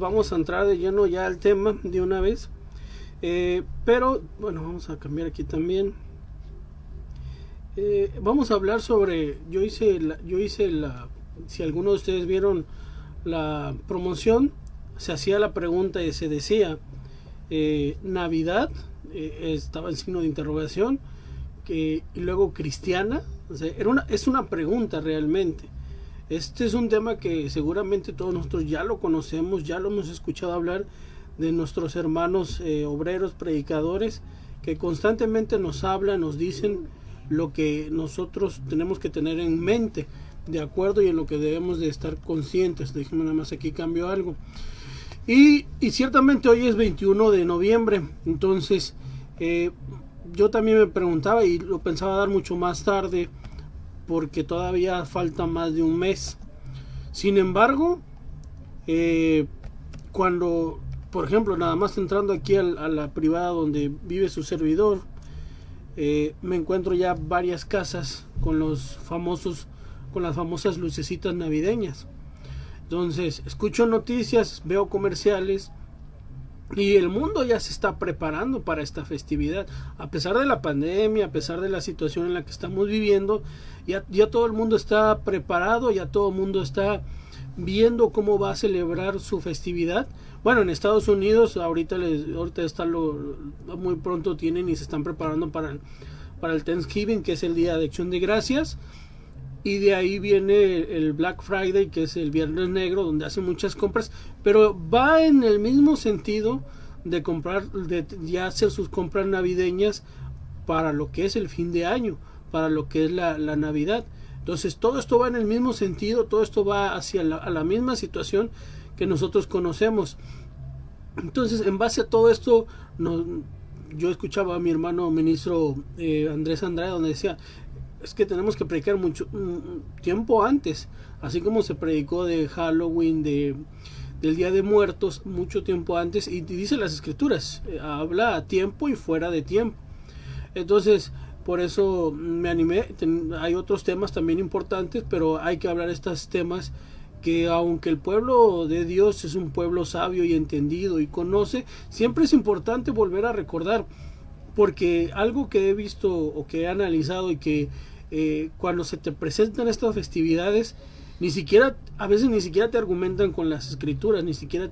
vamos a entrar de lleno ya al tema de una vez. Pero bueno, vamos a cambiar aquí también. Vamos a hablar sobre, si algunos de ustedes vieron la promoción, se hacía la pregunta y se decía Navidad, estaba el signo de interrogación, y luego cristiana. O sea, es una pregunta realmente. Este es un tema que seguramente todos nosotros ya lo conocemos, ya lo hemos escuchado hablar de nuestros hermanos obreros, predicadores, que constantemente nos hablan, nos dicen lo que nosotros tenemos que tener en mente, de acuerdo, y en lo que debemos de estar conscientes. Déjenme nada más aquí cambio algo. Y ciertamente hoy es 21 de noviembre, entonces yo también me preguntaba, y lo pensaba dar mucho más tarde, porque todavía falta más de un mes. Sin embargo, cuando, por ejemplo, nada más entrando aquí a la privada donde vive su servidor, me encuentro ya varias casas con las famosas lucecitas navideñas. Entonces, escucho noticias, veo comerciales, y el mundo ya se está preparando para esta festividad. A pesar de la pandemia, a pesar de la situación en la que estamos viviendo, ya todo el mundo está preparado, ya todo el mundo está viendo cómo va a celebrar su festividad. Bueno, en Estados Unidos ahorita está muy pronto tienen y se están preparando para el Thanksgiving, que es el Día de Acción de Gracias. Y de ahí viene el Black Friday, que es el Viernes Negro, donde hacen muchas compras, pero va en el mismo sentido de comprar, de ya hacer sus compras navideñas para lo que es el fin de año, para lo que es la Navidad. Entonces todo esto va en el mismo sentido, todo esto va hacia la misma situación que nosotros conocemos. Entonces, en base a todo esto, yo escuchaba a mi hermano ministro Andrés Andrade, donde decía, es que tenemos que predicar mucho tiempo antes, así como se predicó de Halloween, del Día de Muertos, mucho tiempo antes, y dice las escrituras, habla a tiempo y fuera de tiempo. Entonces, por eso me animé. Hay otros temas también importantes, pero hay que hablar de estos temas que, aunque el pueblo de Dios es un pueblo sabio y entendido y conoce, siempre es importante volver a recordar, porque algo que he visto o que he analizado, y que cuando se te presentan estas festividades, a veces ni siquiera te argumentan con las escrituras, ni siquiera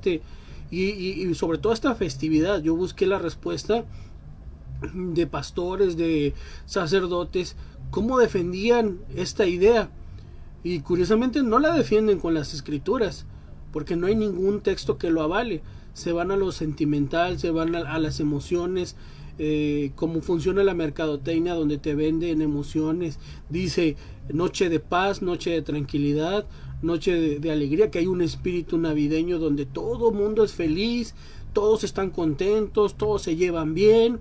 y sobre todo esta festividad, yo busqué la respuesta de pastores, de sacerdotes, cómo defendían esta idea, y curiosamente no la defienden con las escrituras, porque no hay ningún texto que lo avale. Se van a lo sentimental, se van a las emociones, cómo funciona la mercadotecnia, donde te venden emociones. Dice noche de paz, noche de tranquilidad, noche de alegría, que hay un espíritu navideño donde todo el mundo es feliz, todos están contentos, todos se llevan bien.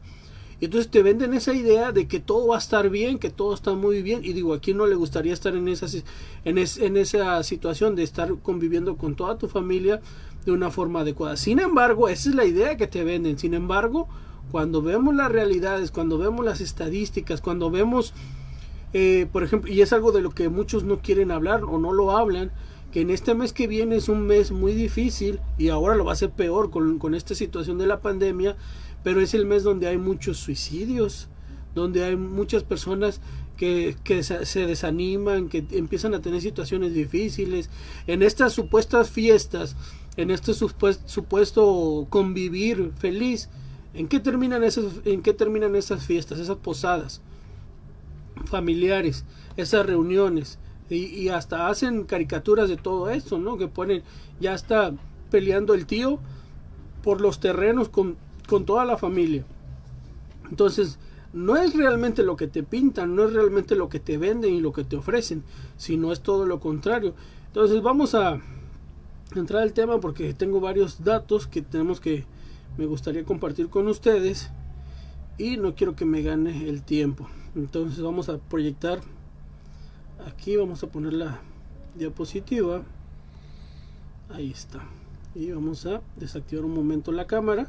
Y entonces te venden esa idea de que todo va a estar bien, que todo está muy bien. Y digo, ¿a quién no le gustaría estar en esa situación de estar conviviendo con toda tu familia de una forma adecuada? Sin embargo, esa es la idea que te venden. Sin embargo, cuando vemos las realidades, cuando vemos las estadísticas, cuando vemos, por ejemplo, y es algo de lo que muchos no quieren hablar o no lo hablan, que en este mes que viene es un mes muy difícil, y ahora lo va a ser peor con esta situación de la pandemia, pero es el mes donde hay muchos suicidios, donde hay muchas personas que se desaniman, que empiezan a tener situaciones difíciles, en estas supuestas fiestas, en este supuesto convivir feliz. ¿En qué terminan esas fiestas, esas posadas familiares, esas reuniones? Y hasta hacen caricaturas de todo esto, ¿no? Que ponen, ya está peleando el tío por los terrenos con toda la familia. Entonces, no es realmente lo que te pintan, no es realmente lo que te venden y lo que te ofrecen, sino es todo lo contrario. Entonces, vamos a entrar al tema, porque tengo varios datos que me gustaría compartir con ustedes, y no quiero que me gane el tiempo. Entonces, vamos a proyectar aquí, vamos a poner la diapositiva. Ahí está. Y vamos a desactivar un momento la cámara,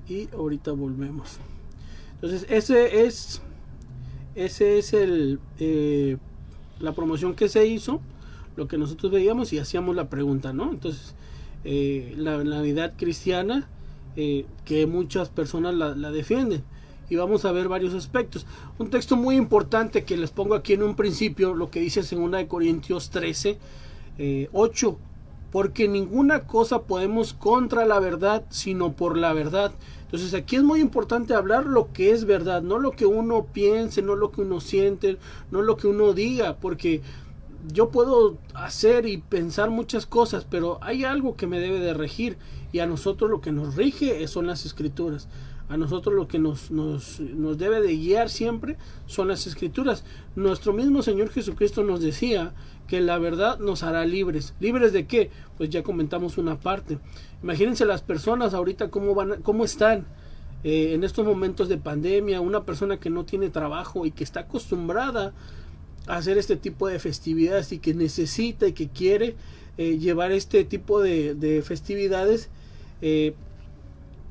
y ahorita volvemos. Entonces, ese es la promoción que se hizo, lo que nosotros veíamos, y hacíamos la pregunta, ¿no? Entonces, la Navidad cristiana, que muchas personas la defienden. Y vamos a ver varios aspectos. Un texto muy importante que les pongo aquí en un principio, lo que dice 2 Corintios 13, 8. Porque ninguna cosa podemos contra la verdad, sino por la verdad. Entonces aquí es muy importante hablar lo que es verdad, no lo que uno piense, no lo que uno siente, no lo que uno diga, porque yo puedo hacer y pensar muchas cosas, pero hay algo que me debe de regir, y a nosotros lo que nos rige son las escrituras. A nosotros lo que nos debe de guiar siempre son las escrituras. Nuestro mismo Señor Jesucristo nos decía que la verdad nos hará libres. ¿Libres de qué? Pues ya comentamos una parte. Imagínense las personas ahorita cómo están en estos momentos de pandemia. Una persona que no tiene trabajo y que está acostumbrada a hacer este tipo de festividades y que necesita y que quiere llevar este tipo de festividades.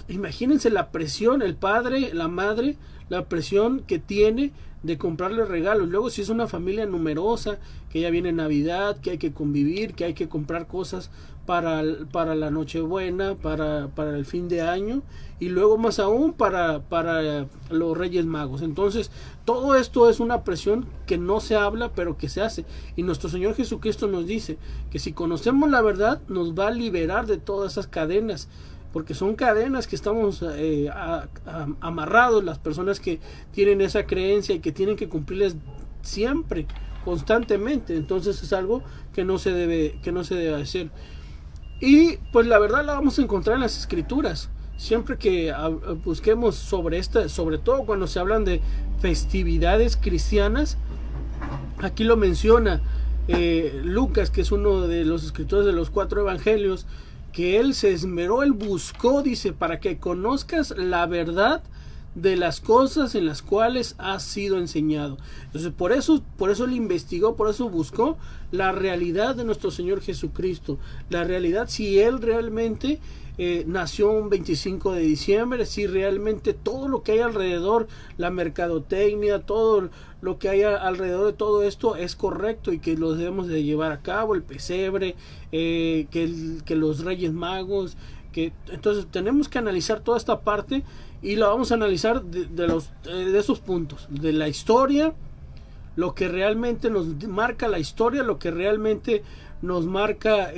Imagínense la presión, el padre, la madre, la presión que tiene de comprarle regalos. Luego si es una familia numerosa, que ya viene Navidad, que hay que convivir, que hay que comprar cosas para la Nochebuena, para el fin de año, y luego más aún para los Reyes Magos. Entonces todo esto es una presión que no se habla, pero que se hace. Y nuestro Señor Jesucristo nos dice que si conocemos la verdad, nos va a liberar de todas esas cadenas, porque son cadenas que estamos amarrados, las personas que tienen esa creencia y que tienen que cumplirles siempre, constantemente. Entonces es algo que no se debe hacer. Y pues la verdad la vamos a encontrar en las escrituras. Siempre que busquemos sobre todo cuando se hablan de festividades cristianas, aquí lo menciona Lucas, que es uno de los escritores de los 4 evangelios, que él se esmeró, él buscó, dice, para que conozcas la verdad de las cosas en las cuales has sido enseñado. Entonces por eso él investigó, por eso buscó la realidad de nuestro Señor Jesucristo, la realidad si él realmente nació un 25 de diciembre, si realmente todo lo que hay alrededor, la mercadotecnia, todo lo que hay alrededor de todo esto es correcto y que lo debemos de llevar a cabo, el pesebre, que los Reyes Magos, entonces tenemos que analizar toda esta parte, y la vamos a analizar de esos puntos, de la historia, lo que realmente nos marca la historia, lo que realmente nos marca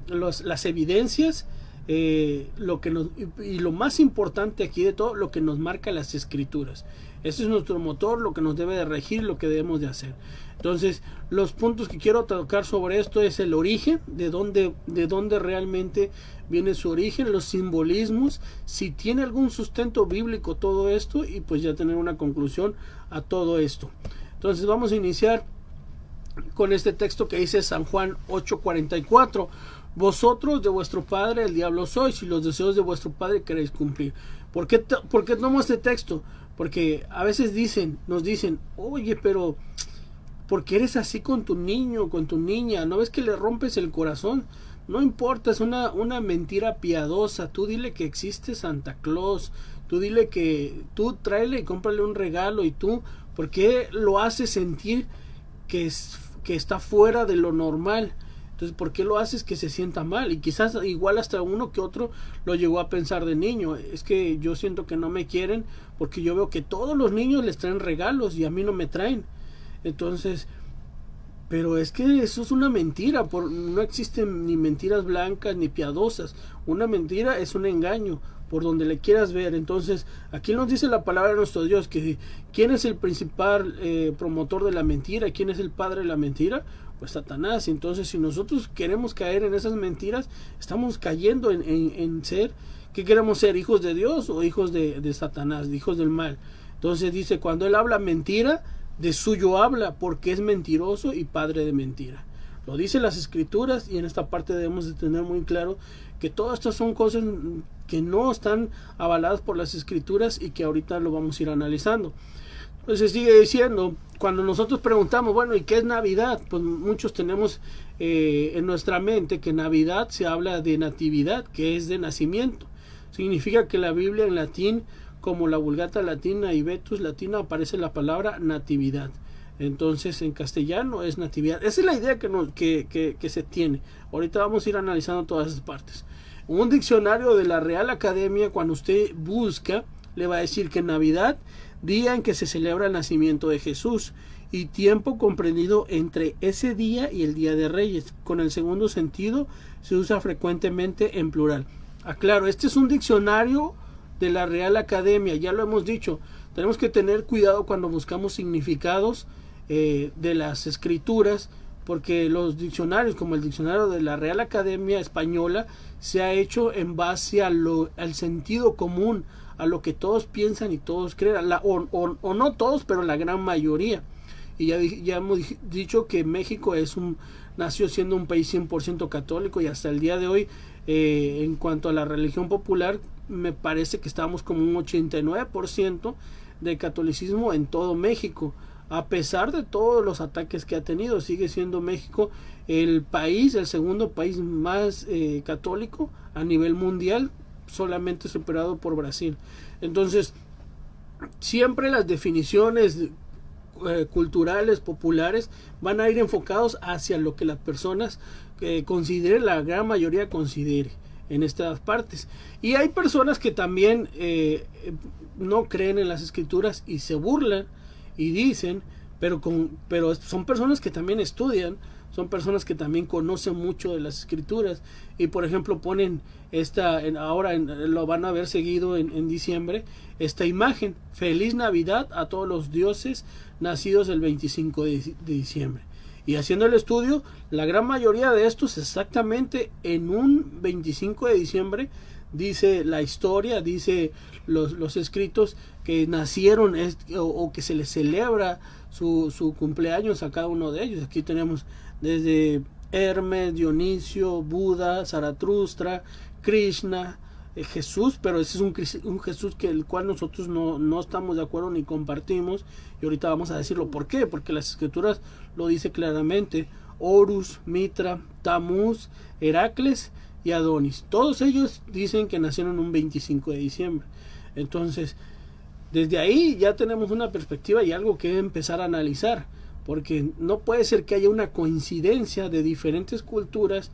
las evidencias, y lo más importante aquí de todo, lo que nos marca las escrituras. Ese es nuestro motor, lo que nos debe de regir, lo que debemos de hacer. Entonces los puntos que quiero tocar sobre esto es el origen, de dónde realmente viene su origen, los simbolismos, si tiene algún sustento bíblico todo esto, y pues ya tener una conclusión a todo esto. Entonces vamos a iniciar con este texto que dice San Juan 8:44. Vosotros de vuestro padre el diablo sois, y los deseos de vuestro padre queréis cumplir. ¿Por qué tomo este texto? Porque a veces nos dicen, oye, pero ¿por qué eres así con tu niño, con tu niña? ¿No ves que le rompes el corazón? No importa, es una mentira piadosa. Tú dile que existe Santa Claus, tú dile que tú tráele y cómprale un regalo, y tú, ¿por qué lo haces sentir que está fuera de lo normal? Entonces, ¿por qué lo haces que se sienta mal? Y quizás igual hasta uno que otro lo llegó a pensar de niño. Es que yo siento que no me quieren porque yo veo que todos los niños les traen regalos y a mí no me traen. Entonces, pero es que eso es una mentira. No existen ni mentiras blancas ni piadosas. Una mentira es un engaño, por donde le quieras ver. Entonces, aquí nos dice la palabra de nuestro Dios que ¿quién es el principal promotor de la mentira? ¿Quién es el padre de la mentira? Pues Satanás. Entonces, si nosotros queremos caer en esas mentiras, estamos cayendo en ser, ¿qué queremos ser? ¿Hijos de Dios o hijos de Satanás, hijos del mal? Entonces dice, cuando él habla mentira, de suyo habla, porque es mentiroso y padre de mentira. Lo dicen las escrituras, y en esta parte debemos de tener muy claro que todas estas son cosas que no están avaladas por las escrituras, y que ahorita lo vamos a ir analizando. Entonces sigue diciendo, cuando nosotros preguntamos, bueno, ¿y qué es Navidad? Pues muchos tenemos en nuestra mente que Navidad se habla de natividad, que es de nacimiento. Significa que la Biblia en latín, como la Vulgata latina y Vetus latina, aparece la palabra natividad. Entonces en castellano es natividad. Esa es la idea que se tiene. Ahorita vamos a ir analizando todas esas partes. Un diccionario de la Real Academia, cuando usted busca, le va a decir que Navidad, día en que se celebra el nacimiento de Jesús, y tiempo comprendido entre ese día y el Día de Reyes. Con el segundo sentido se usa frecuentemente en plural. Aclaro, este es un diccionario de la Real Academia, ya lo hemos dicho. Tenemos que tener cuidado cuando buscamos significados de las escrituras, porque los diccionarios, como el diccionario de la Real Academia Española, se ha hecho en base al sentido común, a lo que todos piensan y todos creen, o no todos, pero la gran mayoría. Y ya hemos dicho que México nació siendo un país 100% católico, y hasta el día de hoy, en cuanto a la religión popular, me parece que estamos como un 89% de catolicismo en todo México. A pesar de todos los ataques que ha tenido, sigue siendo México el segundo país más católico a nivel mundial, solamente superado por Brasil. Entonces, siempre las definiciones culturales, populares, van a ir enfocados hacia lo que las personas consideren, la gran mayoría considere en estas partes. Y hay personas que también no creen en las escrituras y se burlan y dicen, pero son personas que también estudian, son personas que también conocen mucho de las escrituras, y por ejemplo ponen lo van a ver seguido en diciembre, esta imagen: feliz Navidad a todos los dioses nacidos el 25 de diciembre. Y haciendo el estudio, la gran mayoría de estos exactamente en un 25 de diciembre, dice la historia, dice los escritos, que nacieron o que se les celebra su cumpleaños a cada uno de ellos. Aquí tenemos desde Hermes, Dionisio, Buda, Zaratustra, Krishna, Jesús, pero ese es un Jesús el cual nosotros no estamos de acuerdo ni compartimos, y ahorita vamos a decirlo por qué, porque las escrituras lo dice claramente: Horus, Mitra, Tamuz, Heracles y Adonis. Todos ellos dicen que nacieron un 25 de diciembre. Entonces, desde ahí ya tenemos una perspectiva y algo que empezar a analizar, porque no puede ser que haya una coincidencia de diferentes culturas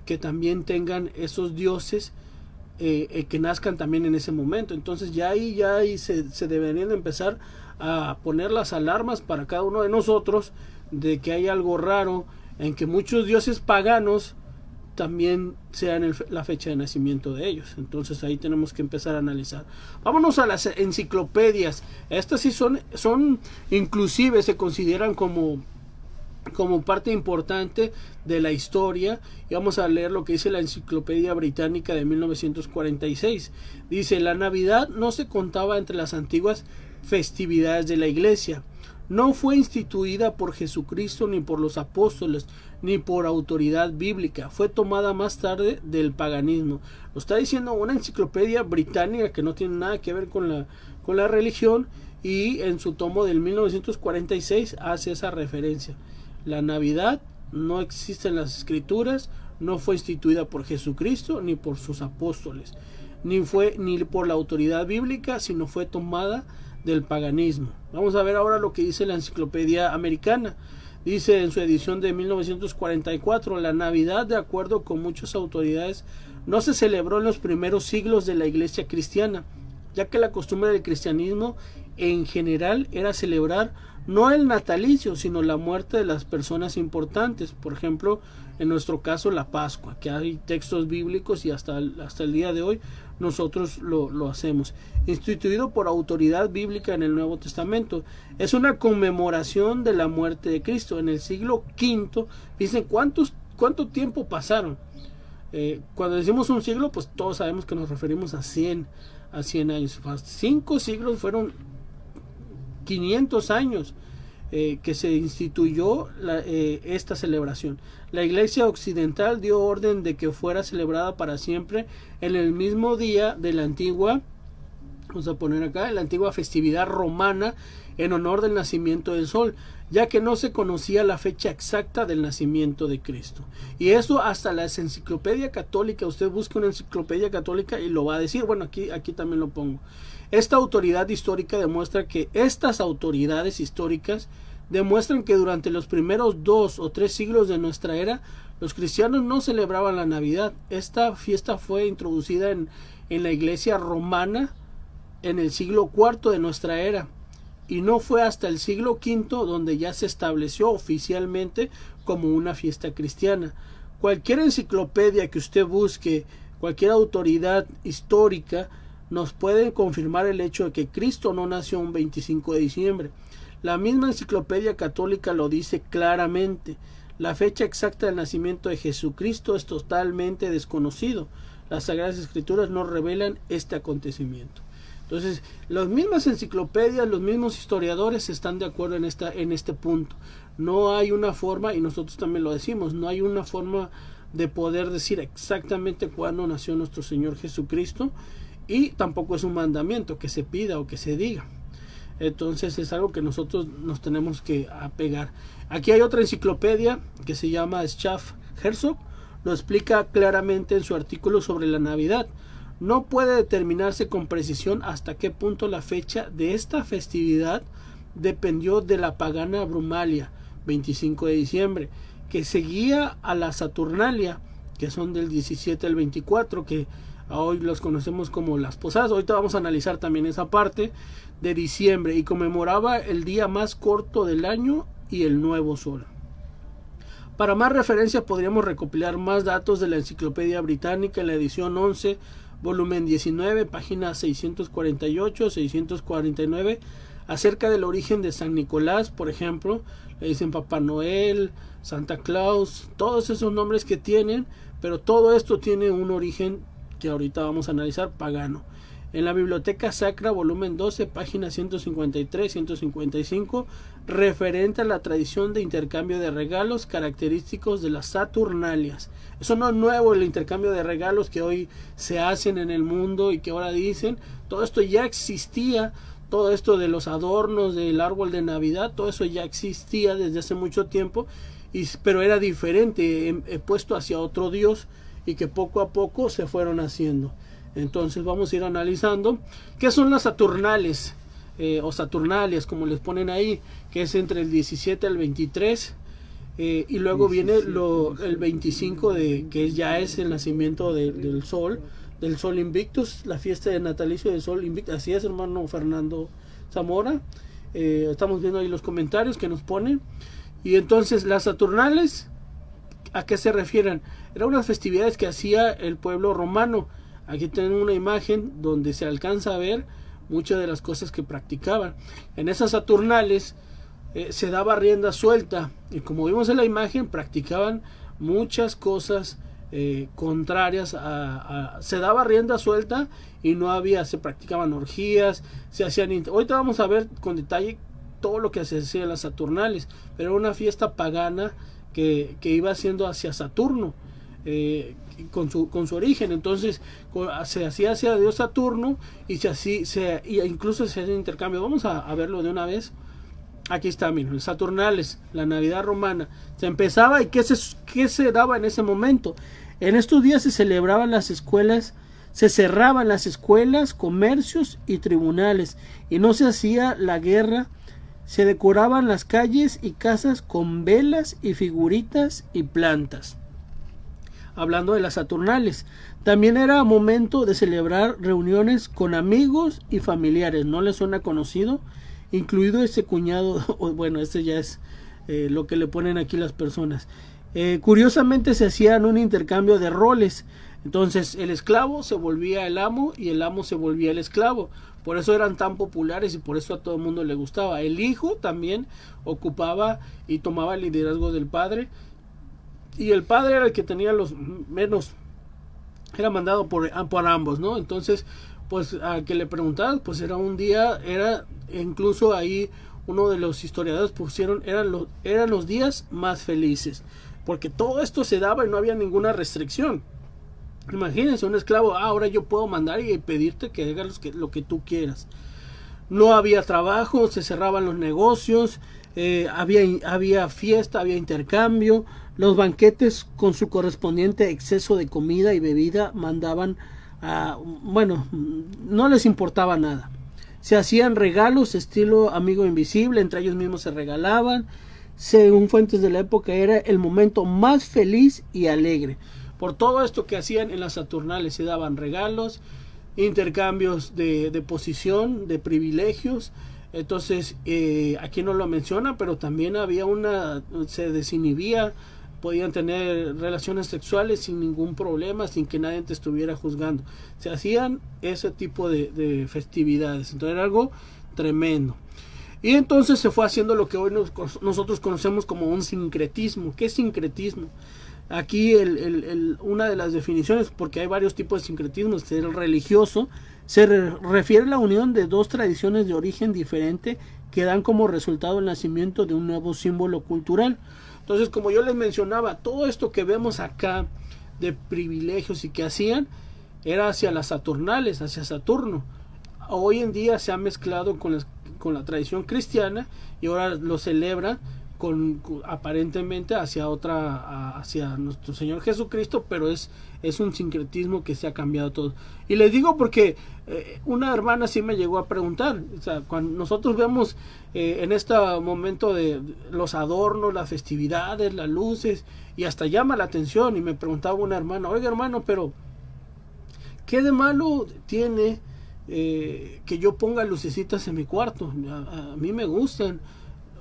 que también tengan esos dioses que nazcan también en ese momento. Entonces ya ahí se deberían de empezar a poner las alarmas para cada uno de nosotros, de que hay algo raro en que muchos dioses paganos también sean la fecha de nacimiento de ellos. Entonces ahí tenemos que empezar a analizar. Vámonos a las enciclopedias. Estas sí son inclusive se consideran como parte importante de la historia, y vamos a leer lo que dice la Enciclopedia Británica de 1946. Dice: la Navidad no se contaba entre las antiguas festividades de la Iglesia. No fue instituida por Jesucristo, ni por los apóstoles, ni por autoridad bíblica. Fue tomada más tarde del paganismo. Lo está diciendo una enciclopedia británica que no tiene nada que ver con la religión, y en su tomo del 1946 hace esa referencia. La Navidad no existe en las escrituras, no fue instituida por Jesucristo ni por sus apóstoles, ni por la autoridad bíblica, sino fue tomada del paganismo. Vamos a ver ahora lo que dice la Enciclopedia Americana. Dice en su edición de 1944: la Navidad, de acuerdo con muchas autoridades, no se celebró en los primeros siglos de la Iglesia cristiana, ya que la costumbre del cristianismo en general era celebrar no el natalicio, sino la muerte de las personas importantes. Por ejemplo, en nuestro caso, la Pascua, que hay textos bíblicos, y hasta el día de hoy nosotros lo hacemos. Instituido por autoridad bíblica en el Nuevo Testamento, es una conmemoración de la muerte de Cristo. En el siglo V, dicen cuánto tiempo pasaron. Cuando decimos un siglo, pues todos sabemos que nos referimos a 100 años. 5 siglos fueron 500 años que se instituyó esta celebración. La Iglesia Occidental dio orden de que fuera celebrada para siempre en el mismo día de la antigua, vamos a poner acá, la antigua festividad romana, en honor del nacimiento del sol, ya que no se conocía la fecha exacta del nacimiento de Cristo. Y eso hasta la enciclopedia católica, usted busca una enciclopedia católica y lo va a decir. Bueno, aquí también lo pongo. Esta autoridad histórica demuestra que estas autoridades históricas demuestran que durante los primeros 2 o 3 siglos de nuestra era, los cristianos no celebraban la Navidad. Esta fiesta fue introducida en la iglesia romana en el siglo IV de nuestra era, y no fue hasta el siglo V donde ya se estableció oficialmente como una fiesta cristiana. Cualquier enciclopedia que usted busque, cualquier autoridad histórica, nos puede confirmar el hecho de que Cristo no nació un 25 de diciembre. La misma enciclopedia católica lo dice claramente. La fecha exacta del nacimiento de Jesucristo es totalmente desconocido. Las Sagradas Escrituras no revelan este acontecimiento. Entonces, las mismas enciclopedias, los mismos historiadores están de acuerdo en este punto. No hay una forma, y nosotros también lo decimos, no hay una forma de poder decir exactamente cuándo nació nuestro Señor Jesucristo, y tampoco es un mandamiento que se pida o que se diga. Entonces es algo que nosotros nos tenemos que apegar. Aquí hay otra enciclopedia que se llama Schaff-Herzog, lo explica claramente en su artículo sobre la Navidad. No puede determinarse con precisión hasta qué punto la fecha de esta festividad dependió de la pagana Brumalia, 25 de diciembre, que seguía a la Saturnalia, que son del 17 al 24, que hoy los conocemos como las posadas. Ahorita vamos a analizar también esa parte de diciembre, y conmemoraba el día más corto del año y el nuevo sol. Para más referencia podríamos recopilar más datos de la Enciclopedia Británica en la edición 11, volumen 19, páginas 648-649, acerca del origen de San Nicolás, por ejemplo. Le dicen Papá Noel, Santa Claus, todos esos nombres que tienen, pero todo esto tiene un origen que ahorita vamos a analizar, pagano. En la Biblioteca Sacra, volumen 12, páginas 153-155, referente a la tradición de intercambio de regalos característicos de las Saturnalias. Eso no es nuevo, el intercambio de regalos que hoy se hacen en el mundo y que ahora dicen, todo esto ya existía, todo esto de los adornos del árbol de Navidad, todo eso ya existía desde hace mucho tiempo, pero era diferente, puesto hacia otro Dios, y que poco a poco se fueron haciendo. Entonces vamos a ir analizando qué son las Saturnales, o Saturnalias, como les ponen ahí, que es entre el 17 al 23, y luego 17, viene el 25, que ya es el nacimiento del sol Invictus, la fiesta de natalicio del sol Invictus. Así es, hermano Fernando Zamora. Estamos viendo ahí los comentarios que nos ponen. Y entonces las Saturnales, ¿a qué se refieren? Eran unas festividades que hacía el pueblo romano. Aquí tenemos una imagen donde se alcanza a ver muchas de las cosas que practicaban. En esas Saturnales se daba rienda suelta, y como vimos en la imagen, practicaban muchas cosas contrarias se daba rienda suelta, y no había, se practicaban orgías, se hacían, ahorita vamos a ver con detalle todo lo que se hacía en las Saturnales, pero era una fiesta pagana que iba siendo hacia Saturno, con su origen. Entonces se hacía hacia Dios Saturno, y incluso se hacía intercambio. Vamos a verlo de una vez. Aquí está, miren, Saturnales, la Navidad romana. Se empezaba, y ¿qué se daba en ese momento? En estos días se celebraban las escuelas, se cerraban las escuelas, comercios y tribunales, y no se hacía la guerra. Se decoraban las calles y casas con velas y figuritas y plantas. Hablando de las Saturnales, también era momento de celebrar reuniones con amigos y familiares. ¿No les suena conocido? Incluido ese cuñado, bueno, este ya es lo que le ponen aquí las personas. Curiosamente se hacían un intercambio de roles. Entonces el esclavo se volvía el amo, y el amo se volvía el esclavo. Por eso eran tan populares, y por eso a todo el mundo le gustaba. El hijo también ocupaba y tomaba el liderazgo del padre, y el padre era el que tenía los menos, era mandado por ambos, ¿no? Entonces, pues a que le preguntaban, pues era un día, era incluso ahí uno de los historiadores pusieron, eran los días más felices, porque todo esto se daba y no había ninguna restricción. Imagínense, un esclavo, ahora yo puedo mandar y pedirte que hagas lo que tú quieras. No había trabajo, se cerraban los negocios, había fiesta, había intercambio. Los banquetes, con su correspondiente exceso de comida y bebida, mandaban no les importaba nada. se hacían regalos estilo amigo invisible, entre ellos mismos se regalaban. Según fuentes de la época, era el momento más feliz y alegre. Por todo esto que hacían en las Saturnales, se daban regalos, intercambios de posición, de privilegios. Entonces, aquí no lo menciona, pero también había se desinhibía, podían tener relaciones sexuales sin ningún problema, sin que nadie te estuviera juzgando. Se hacían ese tipo de festividades. Entonces era algo tremendo. Y entonces se fue haciendo lo que hoy nosotros conocemos como un sincretismo. ¿Qué es sincretismo? Aquí una de las definiciones, porque hay varios tipos de sincretismos, el religioso se refiere a la unión de dos tradiciones de origen diferente que dan como resultado el nacimiento de un nuevo símbolo cultural. Entonces, como yo les mencionaba, todo esto que vemos acá de privilegios y que hacían era hacia las Saturnales, hacia Saturno. Hoy en día se ha mezclado con la tradición cristiana y ahora lo celebran aparentemente hacia nuestro Señor Jesucristo, pero es un sincretismo que se ha cambiado todo. Y les digo porque una hermana sí me llegó a preguntar, o sea, cuando nosotros vemos en este momento de los adornos, las festividades, las luces, y hasta llama la atención, y me preguntaba una hermana, oiga hermano, pero ¿qué de malo tiene que yo ponga lucecitas en mi cuarto? A mí me gustan.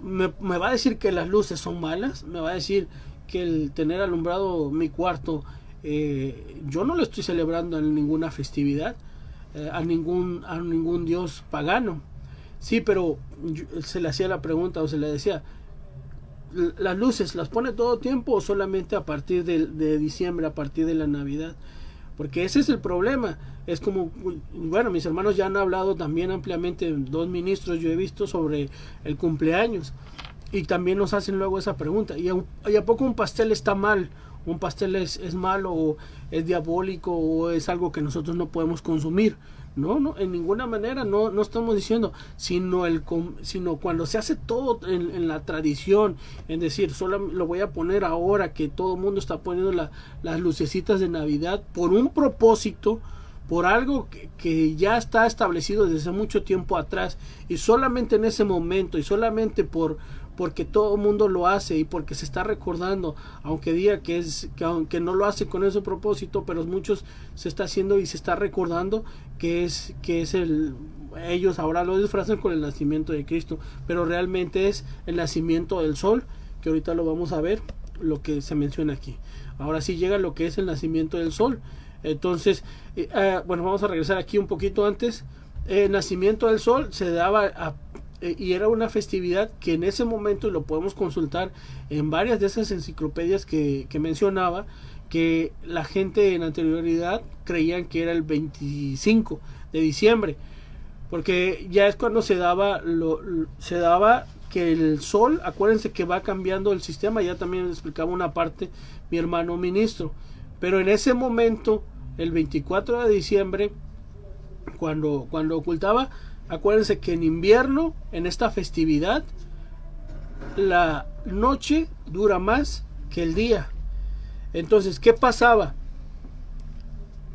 Me va a decir que las luces son malas, me va a decir que el tener alumbrado mi cuarto, yo no lo estoy celebrando en ninguna festividad, a ningún dios pagano. Sí, pero se le hacía la pregunta, o se le decía, ¿las luces las pone todo tiempo o solamente a partir de diciembre, a partir de la Navidad? Porque ese es el problema. Es como, bueno, mis hermanos ya han hablado también ampliamente, 2 ministros yo he visto sobre el cumpleaños, y también nos hacen luego esa pregunta, ¿y a poco un pastel está mal? ¿Un pastel es malo, o es diabólico, o es algo que nosotros no podemos consumir? No, en ninguna manera, no estamos diciendo, sino cuando se hace todo en la tradición, en decir, solo lo voy a poner ahora que todo el mundo está poniendo las lucecitas de Navidad por un propósito, por algo que ya está establecido desde mucho tiempo atrás, y solamente en ese momento, y solamente porque todo el mundo lo hace, y porque se está recordando, aunque diga que aunque no lo hace con ese propósito, pero muchos se está haciendo y se está recordando que es ellos ahora lo disfrazan con el nacimiento de Cristo, pero realmente es el nacimiento del sol, que ahorita lo vamos a ver, lo que se menciona aquí. Ahora sí llega lo que es el nacimiento del sol. Entonces, bueno, vamos a regresar aquí un poquito antes. El nacimiento del sol se daba y era una festividad que en ese momento, y lo podemos consultar en varias de esas enciclopedias que mencionaba, que la gente en anterioridad creían que era el 25 de diciembre, porque ya es cuando se daba que el sol, acuérdense que va cambiando el sistema, ya también les explicaba una parte mi hermano ministro, pero en ese momento, el 24 de diciembre, cuando ocultaba, acuérdense que en invierno, en esta festividad, la noche dura más que el día. Entonces, ¿qué pasaba?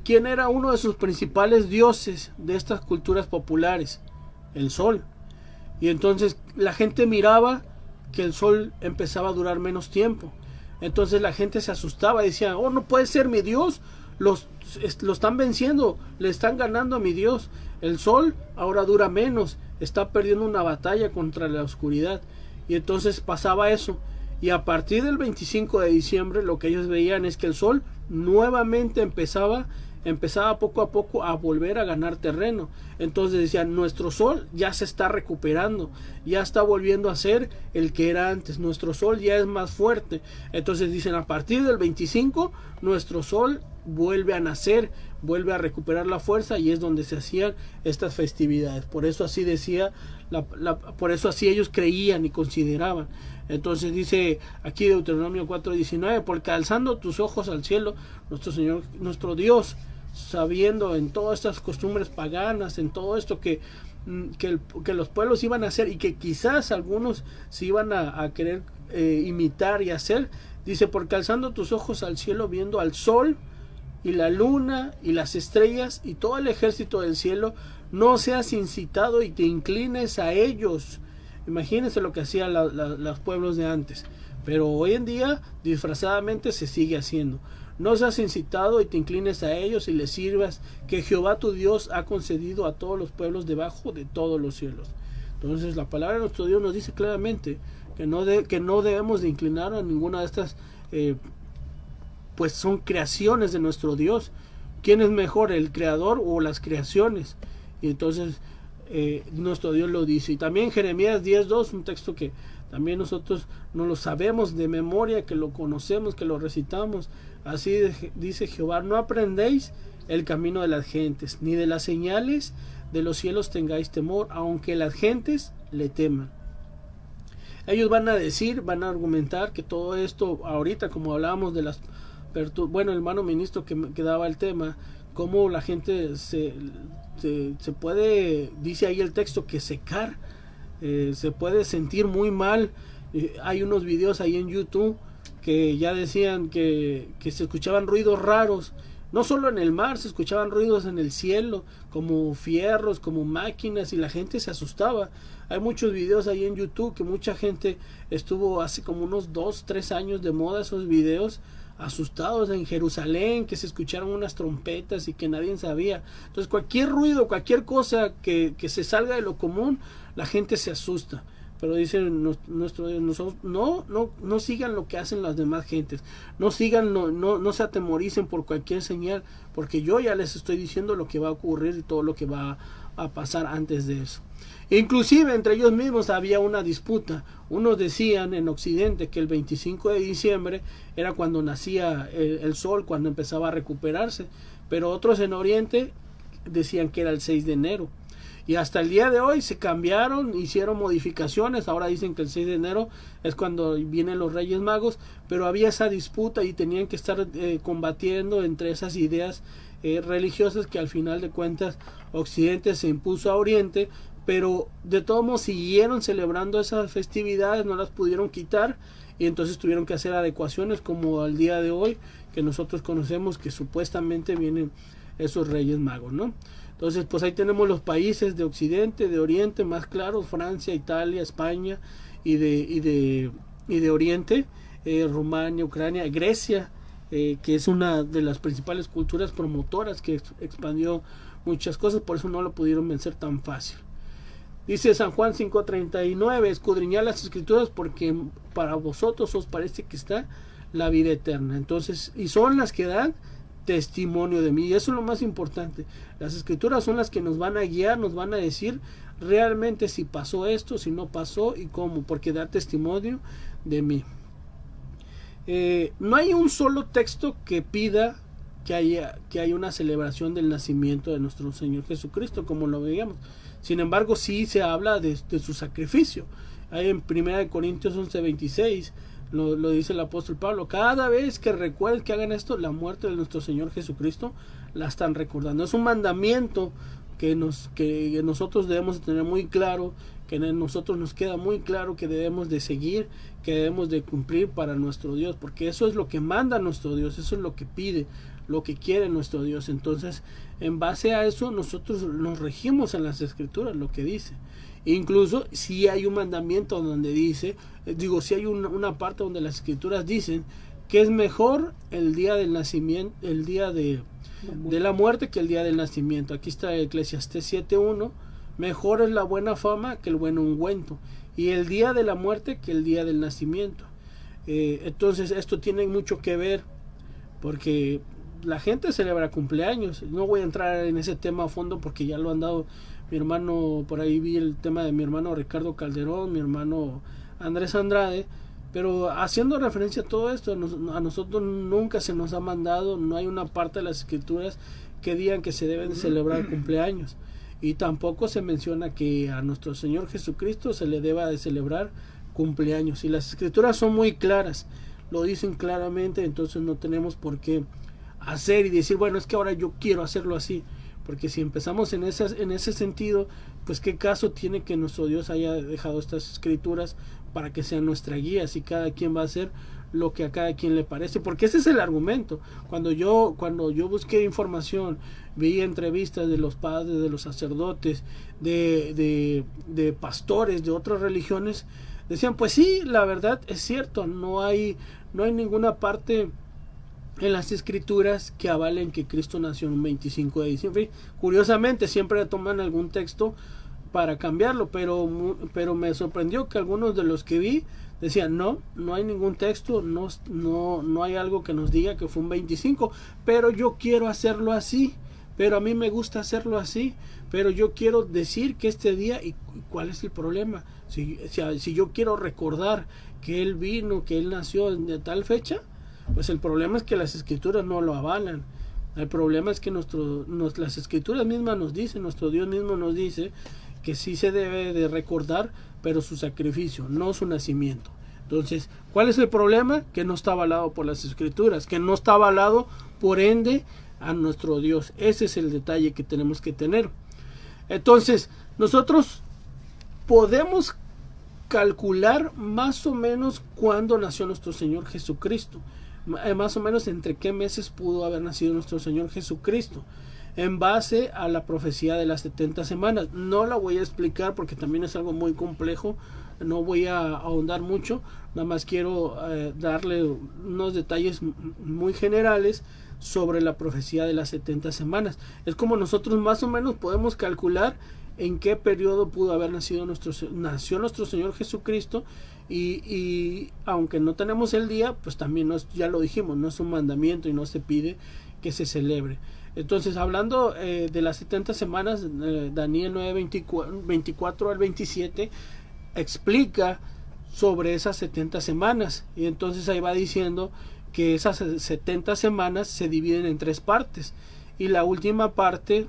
¿Quién era uno de sus principales dioses de estas culturas populares? El sol. Y entonces la gente miraba que el sol empezaba a durar menos tiempo. Entonces la gente se asustaba y decía, oh, no puede ser mi Dios, lo están venciendo, le están ganando a mi Dios. El sol ahora dura menos, está perdiendo una batalla contra la oscuridad. Y entonces pasaba eso. Y a partir del 25 de diciembre lo que ellos veían es que el sol nuevamente empezaba poco a poco a volver a ganar terreno. Entonces decían, nuestro sol ya se está recuperando, ya está volviendo a ser el que era antes, nuestro sol ya es más fuerte. Entonces dicen, a partir del 25 nuestro sol vuelve a nacer, vuelve a recuperar la fuerza, y es donde se hacían estas festividades. Por eso así decía, por eso así ellos creían y consideraban. Entonces dice aquí Deuteronomio 4:19, porque alzando tus ojos al cielo, nuestro Señor, nuestro Dios, sabiendo en todas estas costumbres paganas, en todo esto que los pueblos iban a hacer, y que quizás algunos se iban a querer imitar y hacer, dice, porque alzando tus ojos al cielo, viendo al sol y la luna y las estrellas y todo el ejército del cielo, no seas incitado y te inclines a ellos. Imagínense lo que hacían los pueblos de antes, pero hoy en día disfrazadamente se sigue haciendo. No seas incitado y te inclines a ellos y les sirvas, que Jehová tu Dios ha concedido a todos los pueblos debajo de todos los cielos. Entonces la palabra de nuestro Dios nos dice claramente que no debemos de inclinar a ninguna de estas, pues son creaciones de nuestro Dios. ¿Quién es mejor, el creador o las creaciones? Y entonces nuestro Dios lo dice. Y también Jeremías 10:2, un texto que también nosotros no lo sabemos de memoria, que lo conocemos, que lo recitamos. Así dice Jehová: no aprendéis el camino de las gentes, ni de las señales de los cielos tengáis temor, aunque las gentes le teman. Ellos van a decir, van a argumentar que todo esto, ahorita como hablábamos de las, bueno, el hermano ministro que daba el tema, cómo la gente se puede, dice ahí el texto, que secar, se puede sentir muy mal. Hay unos videos ahí en YouTube que ya decían que se escuchaban ruidos raros, no solo en el mar, se escuchaban ruidos en el cielo, como fierros, como máquinas, y la gente se asustaba. Hay muchos videos ahí en YouTube que mucha gente estuvo hace como unos 2-3 años de moda esos videos, asustados en Jerusalén, que se escucharon unas trompetas y que nadie sabía. Entonces cualquier ruido, cualquier cosa que se salga de lo común, la gente se asusta. Pero dice nuestro Dios, no sigan lo que hacen las demás gentes, no se atemoricen por cualquier señal, porque yo ya les estoy diciendo lo que va a ocurrir y todo lo que va a pasar antes de eso. Inclusive entre ellos mismos había una disputa. Unos decían en Occidente que el 25 de diciembre era cuando nacía el sol, cuando empezaba a recuperarse, pero otros en Oriente decían que era el 6 de enero. Y hasta el día de hoy se cambiaron, hicieron modificaciones. Ahora dicen que el 6 de enero es cuando vienen los Reyes Magos, pero había esa disputa y tenían que estar combatiendo entre esas ideas religiosas, que al final de cuentas Occidente se impuso a Oriente, pero de todos modos siguieron celebrando esas festividades, no las pudieron quitar, y entonces tuvieron que hacer adecuaciones, como al día de hoy que nosotros conocemos que supuestamente vienen esos Reyes Magos, ¿no? Entonces, pues ahí tenemos los países de Occidente, de Oriente, más claros: Francia, Italia, España, y de Oriente, Rumania, Ucrania, Grecia, que es una de las principales culturas promotoras, que expandió muchas cosas, por eso no lo pudieron vencer tan fácil. Dice San Juan 5:39: escudriñad las escrituras, porque para vosotros os parece que está la vida eterna. Entonces, y son las que dan testimonio de mí, y eso es lo más importante. Las escrituras son las que nos van a guiar, nos van a decir realmente si pasó esto, si no pasó y cómo, porque da testimonio de mí. No hay un solo texto que pida que haya una celebración del nacimiento de nuestro Señor Jesucristo, como lo veíamos. Sin embargo, sí se habla de su sacrificio. Hay en 1 Corintios 11:26 lo dice el apóstol Pablo: cada vez que recuerden que hagan esto, la muerte de nuestro Señor Jesucristo la están recordando. Es un mandamiento que nosotros debemos tener muy claro, que en nosotros nos queda muy claro que debemos de seguir, que debemos de cumplir para nuestro Dios, porque eso es lo que manda nuestro Dios, eso es lo que pide, lo que quiere nuestro Dios. Entonces, en base a eso, nosotros nos regimos en las Escrituras, lo que dice. Incluso si hay un mandamiento donde dice, si hay una parte donde las Escrituras dicen que es mejor el día del nacimiento, el día de la muerte, que el día del nacimiento. Aquí está Eclesiastés 7:1: mejor es la buena fama que el buen ungüento, y el día de la muerte que el día del nacimiento. Entonces esto tiene mucho que ver, porque la gente celebra cumpleaños. No voy a entrar en ese tema a fondo porque ya lo han dado mi hermano, por ahí vi el tema de mi hermano Ricardo Calderón, mi hermano Andrés Andrade, pero haciendo referencia a todo esto, a nosotros nunca se nos ha mandado, no hay una parte de las Escrituras que digan que se deben celebrar cumpleaños, y tampoco se menciona que a nuestro Señor Jesucristo se le deba de celebrar cumpleaños, y las Escrituras son muy claras, lo dicen claramente. Entonces no tenemos por qué hacer y decir, bueno, es que ahora yo quiero hacerlo así, porque si empezamos en ese sentido, pues qué caso tiene que nuestro Dios haya dejado estas Escrituras para que sean nuestra guía, si cada quien va a hacer lo que a cada quien le parece, porque ese es el argumento. Cuando yo busqué información, vi entrevistas de los padres, de los sacerdotes, de pastores de otras religiones, decían, pues sí, la verdad es cierto, no hay ninguna parte en las escrituras que avalen que Cristo nació en un 25 de diciembre. Curiosamente siempre toman algún texto para cambiarlo, pero me sorprendió que algunos de los que vi decían, no hay ningún texto, no hay algo que nos diga que fue un 25, pero yo quiero hacerlo así, pero a mí me gusta hacerlo así, pero yo quiero decir que este día, ¿y cuál es el problema? Si yo quiero recordar que Él vino, que Él nació de tal fecha, pues el problema es que las escrituras no lo avalan. El problema es que las escrituras mismas nos dicen, nuestro Dios mismo nos dice que sí se debe de recordar, pero su sacrificio, no su nacimiento. Entonces, ¿cuál es el problema? Que no está avalado por las escrituras, que no está avalado por ende a nuestro Dios. Ese es el detalle que tenemos que tener. Entonces, nosotros podemos calcular más o menos cuándo nació nuestro Señor Jesucristo, más o menos entre qué meses pudo haber nacido nuestro Señor Jesucristo, en base a la profecía de las 70 semanas. No la voy a explicar porque también es algo muy complejo, no voy a ahondar mucho, nada más quiero darle unos detalles muy generales sobre la profecía de las 70 semanas. Es como nosotros más o menos podemos calcular en qué periodo pudo haber nació nuestro Señor Jesucristo, y aunque no tenemos el día, pues también ya lo dijimos, no es un mandamiento y no se pide que se celebre. Entonces, hablando de las 70 semanas, Daniel 9, 24 al 27 explica sobre esas 70 semanas, y entonces ahí va diciendo que esas 70 semanas se dividen en 3 partes, y la última parte,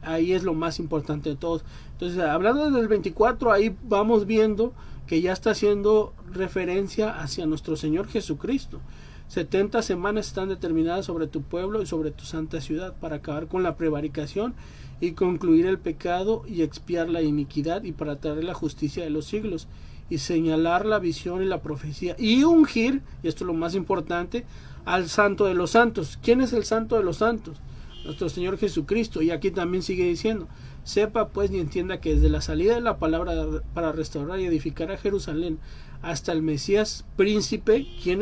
ahí es lo más importante de todos. Entonces, hablando del 24, ahí vamos viendo que ya está haciendo referencia hacia nuestro Señor Jesucristo. 70 semanas están determinadas sobre tu pueblo y sobre tu santa ciudad, para acabar con la prevaricación y concluir el pecado y expiar la iniquidad, y para traer la justicia de los siglos, y señalar la visión y la profecía, y ungir, y esto es lo más importante, al santo de los santos. ¿Quién es el santo de los santos? Nuestro Señor Jesucristo. Y aquí también sigue diciendo, sepa pues y entienda que desde la salida de la palabra para restaurar y edificar a Jerusalén hasta el Mesías príncipe, ¿quién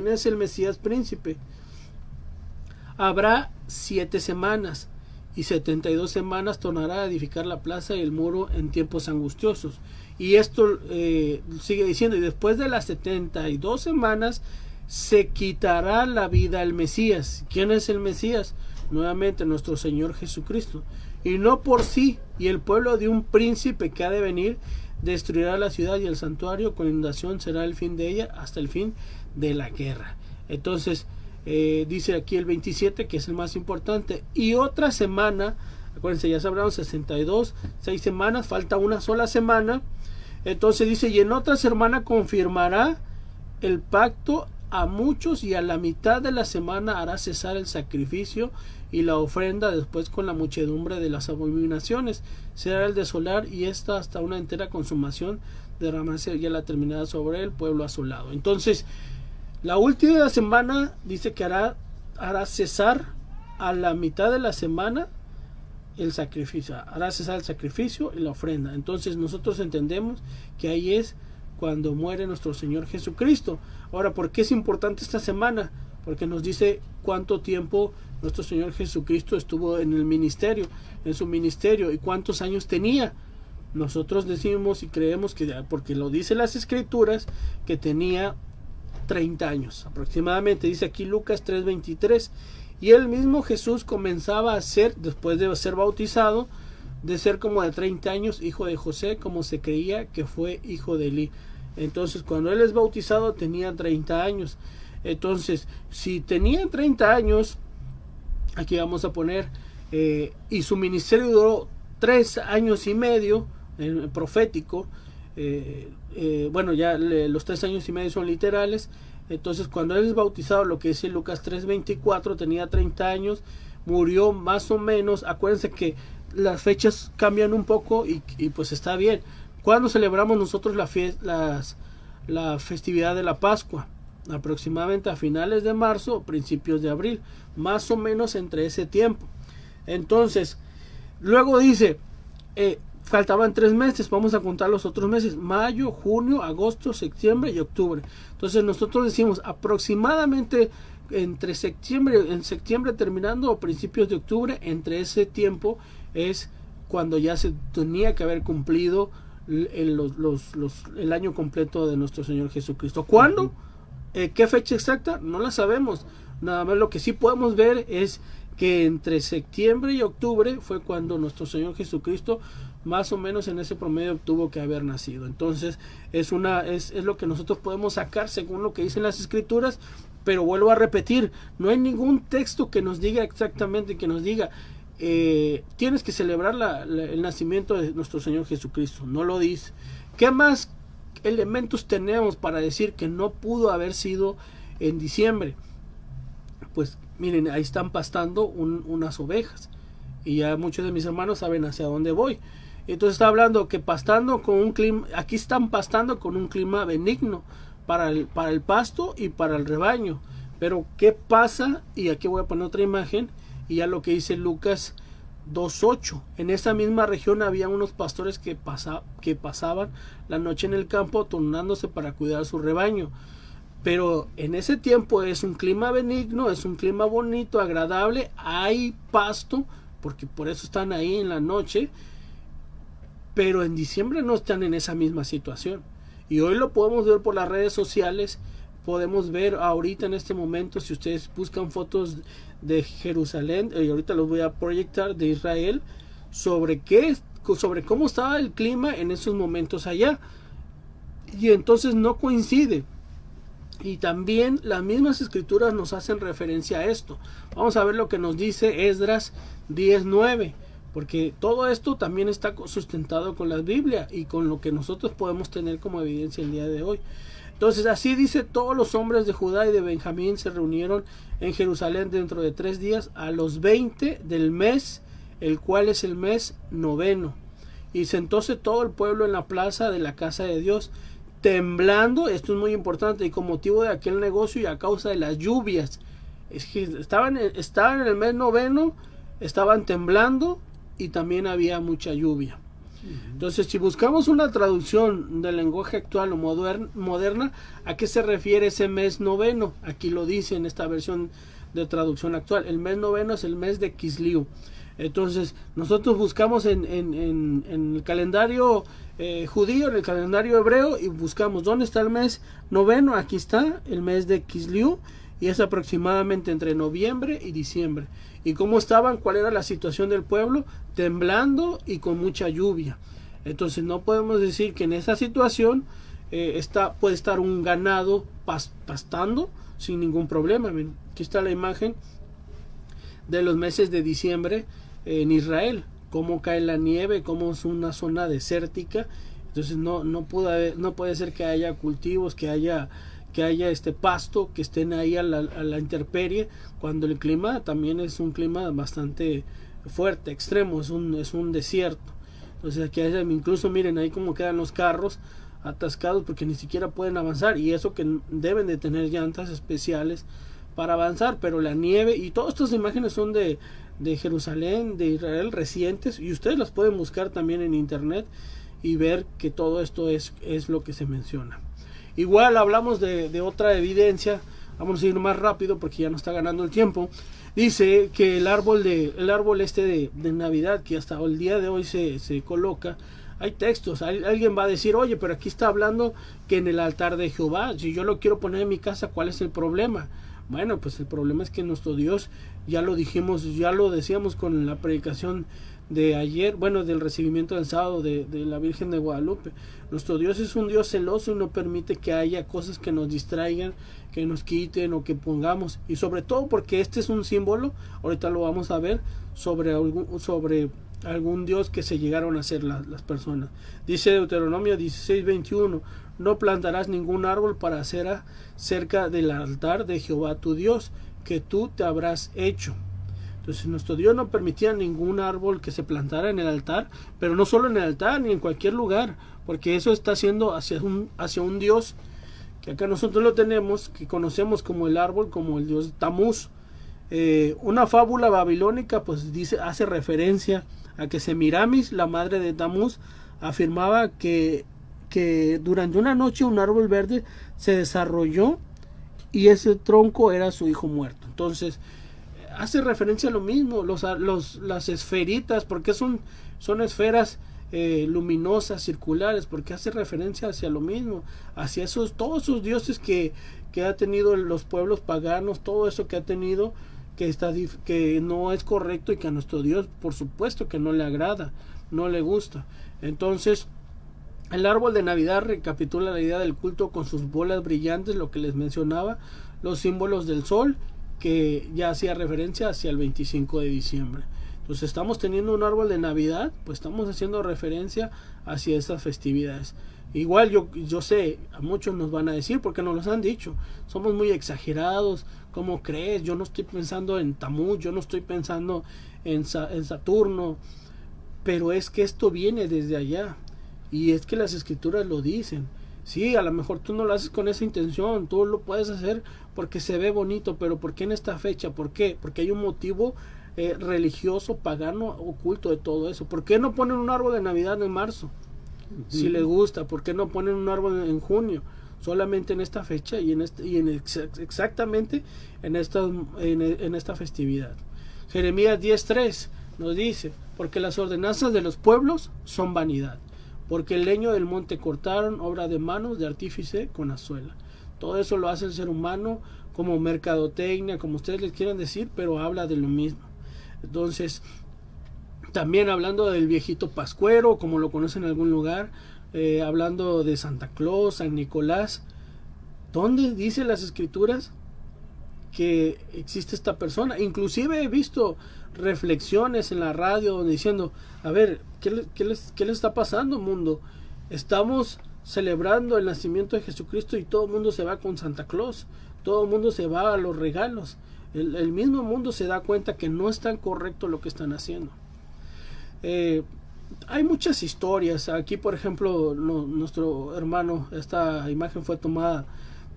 es el Mesías príncipe? Habrá 7 semanas, y 72 semanas tornará a edificar la plaza y el muro en tiempos angustiosos. Y esto sigue diciendo, y después de las 72 semanas se quitará la vida al Mesías. ¿Quién es el Mesías? Nuevamente nuestro Señor Jesucristo. Y no por sí, y el pueblo de un príncipe que ha de venir destruirá la ciudad y el santuario, con inundación será el fin de ella hasta el fin de la guerra. Entonces dice aquí el 27, que es el más importante, y otra semana, acuérdense, ya se hablaron 62, 6 semanas, falta una sola semana. Entonces dice, y en otra semana confirmará el pacto a muchos, y a la mitad de la semana hará cesar el sacrificio y la ofrenda, después con la muchedumbre de las abominaciones será el desolar, y esta hasta una entera consumación derramarse ya la terminada sobre el pueblo asolado. Entonces, la última semana dice que hará cesar a la mitad de la semana el sacrificio, hará cesar el sacrificio y la ofrenda. Entonces nosotros entendemos que ahí es cuando muere nuestro Señor Jesucristo. Ahora, ¿por qué es importante esta semana? Porque nos dice cuánto tiempo nuestro Señor Jesucristo estuvo en el ministerio, en su ministerio, y cuántos años tenía. Nosotros decimos y creemos que, porque lo dice las escrituras, que tenía 30 años aproximadamente. Dice aquí Lucas 3:23, y el mismo Jesús comenzaba a ser, después de ser bautizado, de ser como de 30 años, hijo de José, como se creía que fue hijo de Elí. Entonces, cuando él es bautizado tenía 30 años. Entonces, si tenía 30 años, aquí vamos a poner, y su ministerio duró 3 años y medio, profético, bueno, ya los 3 años y medio son literales. Entonces, cuando él es bautizado, lo que dice Lucas 3:24, tenía 30 años, murió más o menos. Acuérdense que las fechas cambian un poco, y pues está bien. ¿Cuándo celebramos nosotros las la festividad de la Pascua, aproximadamente a finales de marzo o principios de abril, más o menos entre ese tiempo. Entonces, luego dice, faltaban 3 meses, vamos a contar los otros meses: mayo, junio, agosto, septiembre y octubre. Entonces nosotros decimos aproximadamente entre en septiembre terminando o principios de octubre, entre ese tiempo es cuando ya se tenía que haber cumplido el año completo de nuestro Señor Jesucristo. ¿Cuándo? ¿Qué fecha exacta? No la sabemos. Nada más lo que sí podemos ver es que entre septiembre y octubre fue cuando nuestro Señor Jesucristo, más o menos en ese promedio, tuvo que haber nacido. Entonces es lo que nosotros podemos sacar según lo que dicen las Escrituras. Pero vuelvo a repetir, no hay ningún texto que nos diga exactamente, que nos diga tienes que celebrar el nacimiento de nuestro Señor Jesucristo. No lo dice. ¿Qué más elementos tenemos para decir que no pudo haber sido en diciembre? Pues miren, ahí están pastando unas ovejas, y ya muchos de mis hermanos saben hacia dónde voy. Entonces está hablando que pastando con un clima, aquí están pastando con un clima benigno para el pasto y para el rebaño. Pero ¿qué pasa? Y aquí voy a poner otra imagen, y ya lo que dice Lucas 2:8. En esa misma región había unos pastores que pasaban la noche en el campo turnándose para cuidar su rebaño. Pero en ese tiempo es un clima benigno, es un clima bonito, agradable, hay pasto, porque por eso están ahí en la noche. Pero en diciembre no están en esa misma situación. Y hoy lo podemos ver por las redes sociales. Podemos ver ahorita en este momento, si ustedes buscan fotos de Jerusalén, y ahorita los voy a proyectar, de Israel, sobre cómo estaba el clima en esos momentos allá. Y entonces no coincide. Y también las mismas escrituras nos hacen referencia a esto. Vamos a ver lo que nos dice Esdras 10:9. Porque todo esto también está sustentado con la Biblia y con lo que nosotros podemos tener como evidencia el día de hoy. Entonces así dice: todos los hombres de Judá y de Benjamín se reunieron en Jerusalén dentro de 3 días, a los 20 del mes, el cual es el mes noveno. Y sentóse todo el pueblo en la plaza de la casa de Dios, temblando. Esto es muy importante, y con motivo de aquel negocio y a causa de las lluvias. Es que estaban en el mes noveno, estaban temblando, y también había mucha lluvia. Entonces, si buscamos una traducción del lenguaje actual o moderna, ¿a qué se refiere ese mes noveno? Aquí lo dice en esta versión de traducción actual: el mes noveno es el mes de Kisliu. Entonces, nosotros buscamos en el calendario judío, en el calendario hebreo, y buscamos dónde está el mes noveno. Aquí está el mes de Kisliu, y es aproximadamente entre noviembre y diciembre. ¿Y cómo estaban? ¿Cuál era la situación del pueblo? Temblando y con mucha lluvia. Entonces no podemos decir que en esa situación puede estar un ganado pastando sin ningún problema. Aquí está la imagen de los meses de diciembre en Israel, cómo cae la nieve, cómo es una zona desértica. Entonces no puede ser que haya cultivos, que haya este pasto, que estén ahí a la intemperie, cuando el clima también es un clima bastante fuerte, extremo, es un desierto. Entonces aquí incluso miren ahí cómo quedan los carros atascados, porque ni siquiera pueden avanzar, y eso que deben de tener llantas especiales para avanzar. Pero la nieve, y todas estas imágenes son de Jerusalén, de Israel, recientes, y ustedes las pueden buscar también en internet y ver que todo esto es lo que se menciona. Igual hablamos de otra evidencia. Vamos a ir más rápido porque ya nos está ganando el tiempo. Dice que el árbol de Navidad, que hasta el día de hoy se coloca, hay textos. Alguien va a decir: oye, pero aquí está hablando que en el altar de Jehová, si yo lo quiero poner en mi casa, ¿cuál es el problema? Bueno, pues el problema es que nuestro Dios, ya lo decíamos con la predicación de ayer, del recibimiento del sábado de la Virgen de Guadalupe. Nuestro Dios es un Dios celoso y no permite que haya cosas que nos distraigan, que nos quiten o que pongamos, y sobre todo porque este es un símbolo, ahorita lo vamos a ver, sobre algún Dios que se llegaron a ser las personas. Dice Deuteronomio 16:21: no plantarás ningún árbol para acera cerca del altar de Jehová tu Dios, que tú te habrás hecho. Entonces nuestro Dios no permitía ningún árbol que se plantara en el altar, pero no solo en el altar, ni en cualquier lugar, porque eso está haciendo hacia un Dios que acá nosotros lo tenemos, que conocemos como el árbol, como el dios Tamuz. Una fábula babilónica pues hace referencia a que Semiramis, la madre de Tamuz, afirmaba que durante una noche un árbol verde se desarrolló y ese tronco era su hijo muerto. Entonces hace referencia a lo mismo, las esferitas, porque son esferas luminosas, circulares, porque hace referencia hacia lo mismo, hacia todos esos dioses que ha tenido los pueblos paganos, todo eso que ha tenido, que no es correcto y que a nuestro Dios por supuesto que no le agrada, no le gusta. Entonces el árbol de Navidad recapitula la idea del culto con sus bolas brillantes, lo que les mencionaba, los símbolos del sol, que ya hacía referencia hacia el 25 de diciembre. Entonces estamos teniendo un árbol de Navidad, pues estamos haciendo referencia hacia esas festividades. Igual yo sé, a muchos nos van a decir, porque nos los han dicho, somos muy exagerados, ¿cómo crees? Yo no estoy pensando en Tamuz, yo no estoy pensando en Saturno, pero es que esto viene desde allá, y es que las escrituras lo dicen. Sí, a lo mejor tú no lo haces con esa intención, tú lo puedes hacer porque se ve bonito, pero ¿por qué en esta fecha? ¿Por qué? Porque hay un motivo religioso, pagano, oculto de todo eso. ¿Por qué no ponen un árbol de Navidad en marzo? Si les gusta. ¿Por qué no ponen un árbol en junio? Solamente en esta fecha y exactamente en esta festividad. Jeremías 10:3 nos dice: porque las ordenanzas de los pueblos son vanidad, porque el leño del monte cortaron, obra de manos de artífice con azuela. Todo eso lo hace el ser humano como mercadotecnia, como ustedes les quieran decir, pero habla de lo mismo. Entonces, también hablando del viejito pascuero, como lo conocen en algún lugar, hablando de Santa Claus, San Nicolás, ¿dónde dice las escrituras que existe esta persona? Inclusive he visto reflexiones en la radio donde diciendo, a ver, ¿qué les está pasando, mundo? Estamos celebrando el nacimiento de Jesucristo y todo el mundo se va con Santa Claus, todo el mundo se va a los regalos. El mismo mundo se da cuenta que no es tan correcto lo que están haciendo. Hay muchas historias. Aquí, por ejemplo, nuestro hermano, esta imagen fue tomada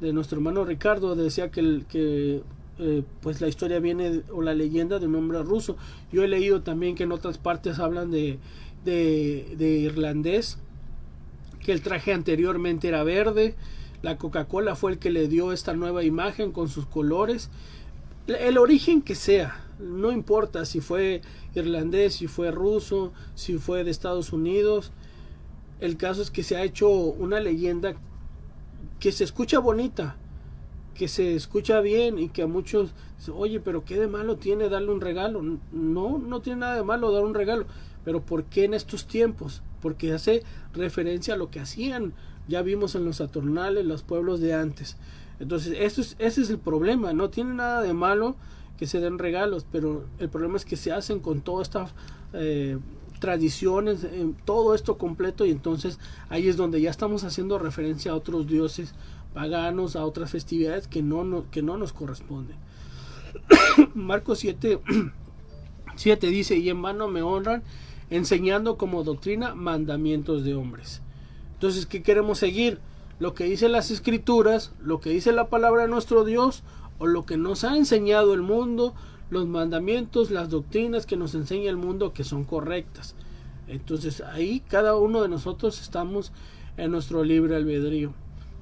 de nuestro hermano Ricardo, decía que pues la historia viene, o la leyenda, de un hombre ruso. Yo he leído también que en otras partes hablan de irlandés, que el traje anteriormente era verde. La Coca-Cola fue el que le dio esta nueva imagen con sus colores. El origen que sea, no importa si fue irlandés, si fue ruso, si fue de Estados Unidos. El caso es que se ha hecho una leyenda que se escucha bonita, que se escucha bien, y que a muchos dicen, oye, pero ¿qué de malo tiene darle un regalo? No tiene nada de malo dar un regalo, pero ¿por qué en estos tiempos? Porque hace referencia a lo que hacían, ya vimos en los Saturnales, los pueblos de antes. Entonces ese es el problema. No tiene nada de malo que se den regalos, pero el problema es que se hacen con todas estas tradiciones, todo esto completo, y entonces ahí es donde ya estamos haciendo referencia a otros dioses paganos, a otras festividades que no nos corresponden. Marcos 7:7 dice: y en vano me honran, enseñando como doctrina mandamientos de hombres. Entonces, ¿qué queremos seguir? ¿Lo que dice las escrituras, lo que dice la palabra de nuestro Dios, o lo que nos ha enseñado el mundo, los mandamientos, las doctrinas que nos enseña el mundo, que son correctas? Entonces ahí cada uno de nosotros estamos en nuestro libre albedrío.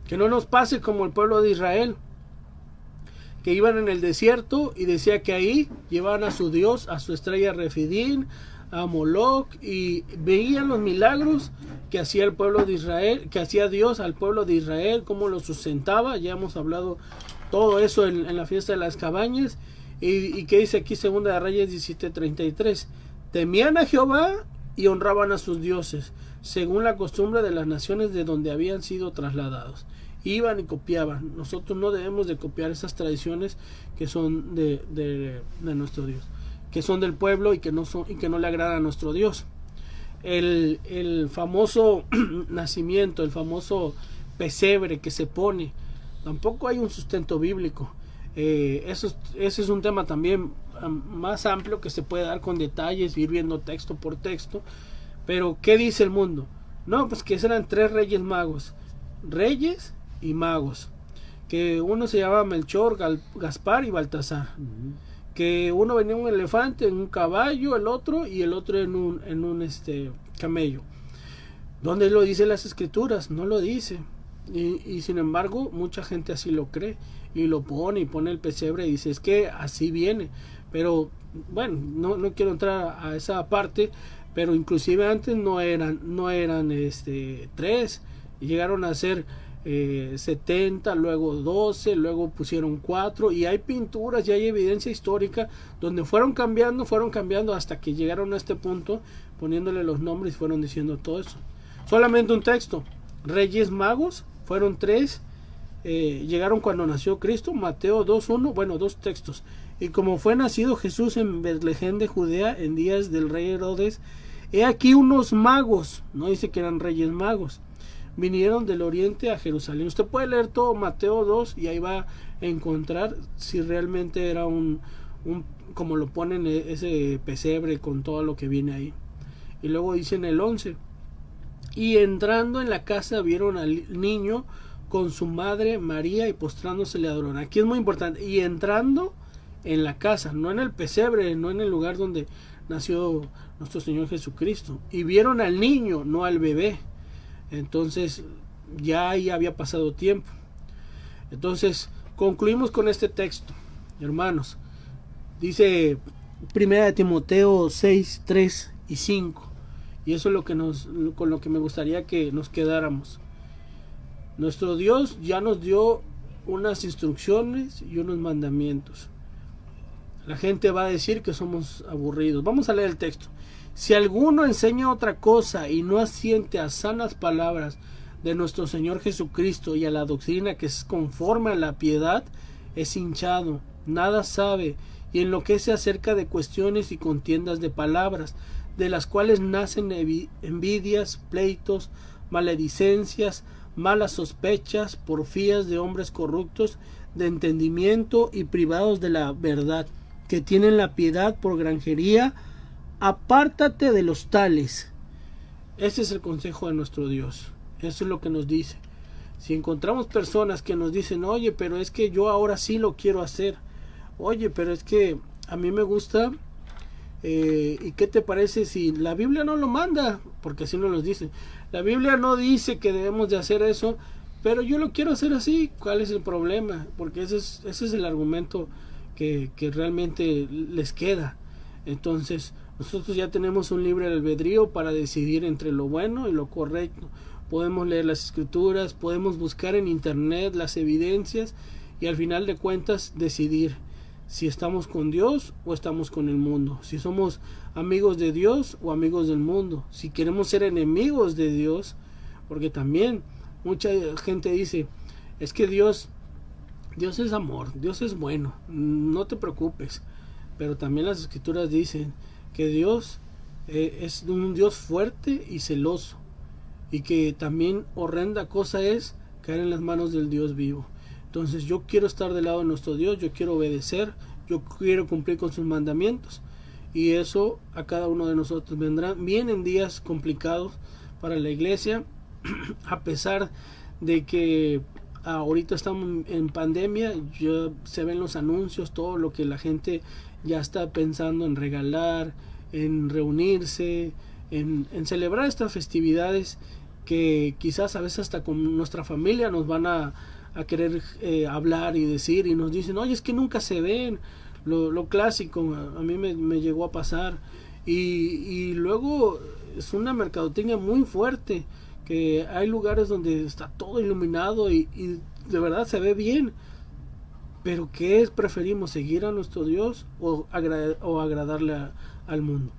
Que no nos pase como el pueblo de Israel, que iban en el desierto y decía que ahí llevaban a su Dios, a su estrella Refidín, a Moloch, y veían los milagros que hacía el pueblo de Israel, que hacía Dios al pueblo de Israel, cómo lo sustentaba. Ya hemos hablado todo eso en la fiesta de las cabañas. Y que dice aquí, Segunda de Reyes 17:33, temían a Jehová y honraban a sus dioses, según la costumbre de las naciones de donde habían sido trasladados. Iban y copiaban. Nosotros no debemos de copiar esas tradiciones que son de nuestro Dios, que son del pueblo y que no le agrada a nuestro Dios. El famoso nacimiento, el famoso pesebre que se pone, tampoco hay un sustento bíblico. Ese es un tema también más amplio, que se puede dar con detalles, ir viendo texto por texto. Pero ¿qué dice el mundo? No, pues que eran 3 reyes magos, reyes y magos. que uno se llamaba Melchor, Gaspar y Baltasar, que uno venía en un elefante, en un caballo, el otro en un camello. ¿Dónde lo dice las escrituras? No lo dice. Y sin embargo, mucha gente así lo cree y lo pone y pone el pesebre y dice, es que así viene. Pero bueno, no quiero entrar a esa parte, pero inclusive antes no eran 3, llegaron a ser 70, luego 12, luego pusieron 4, y hay pinturas y hay evidencia histórica donde fueron cambiando hasta que llegaron a este punto, poniéndole los nombres y fueron diciendo todo eso. Solamente un texto: Reyes Magos fueron 3, llegaron cuando nació Cristo, Mateo 2:1, bueno, 2 textos. Y como fue nacido Jesús en Betlehem de Judea en días del rey Herodes, he aquí unos magos, no dice que eran reyes magos, vinieron del oriente a Jerusalén. Usted puede leer todo Mateo 2 y ahí va a encontrar si realmente era un como lo ponen, ese pesebre con todo lo que viene ahí. Y luego dice en el 11, y entrando en la casa vieron al niño con su madre María y postrándose le adoraron. Aquí es muy importante, y entrando en la casa, no en el pesebre, no en el lugar donde nació nuestro Señor Jesucristo, y vieron al niño, no al bebé. Entonces ya ahí había pasado tiempo. Entonces concluimos con este texto, hermanos. Dice 1 Timoteo 6, 3 y 5, y eso es con lo que me gustaría que nos quedáramos. Nuestro Dios ya nos dio unas instrucciones y unos mandamientos. La gente va a decir que somos aburridos. Vamos a leer el texto. Si alguno enseña otra cosa y no asiente a sanas palabras de nuestro Señor Jesucristo y a la doctrina que es conforme a la piedad, es hinchado, nada sabe, y enloquece acerca de cuestiones y contiendas de palabras, de las cuales nacen envidias, pleitos, maledicencias, malas sospechas, porfías de hombres corruptos de entendimiento y privados de la verdad, que tienen la piedad por granjería. Apártate de los tales. Ese es el consejo de nuestro Dios. Eso es lo que nos dice. Si encontramos personas que nos dicen, oye, pero es que yo ahora sí lo quiero hacer, oye, pero es que a mí me gusta, ¿y qué te parece si la Biblia no lo manda? Porque así nos lo dice. La Biblia no dice que debemos de hacer eso, pero yo lo quiero hacer así. ¿Cuál es el problema? Porque ese es el argumento que realmente les queda. Entonces nosotros ya tenemos un libre albedrío para decidir entre lo bueno y lo correcto. Podemos leer las escrituras, podemos buscar en internet las evidencias y al final de cuentas decidir si estamos con Dios o estamos con el mundo, si somos amigos de Dios o amigos del mundo, si queremos ser enemigos de Dios, porque también mucha gente dice, es que Dios es amor, Dios es bueno, no te preocupes. Pero también las escrituras dicen que Dios es un Dios fuerte y celoso, y que también horrenda cosa es caer en las manos del Dios vivo. Entonces yo quiero estar del lado de nuestro Dios, yo quiero obedecer, yo quiero cumplir con sus mandamientos, y eso a cada uno de nosotros vendrá. Vienen días complicados para la iglesia, a pesar de que ahorita estamos en pandemia, se ven los anuncios, todo lo que la gente ya está pensando en regalar, en reunirse, en celebrar estas festividades que quizás a veces hasta con nuestra familia nos van a querer hablar y decir, y nos dicen, oye, es que nunca se ven, lo clásico. A mí me llegó a pasar, y luego es una mercadotecnia muy fuerte, que hay lugares donde está todo iluminado y de verdad se ve bien, pero ¿qué preferimos? ¿Seguir a nuestro Dios o agradarle al mundo?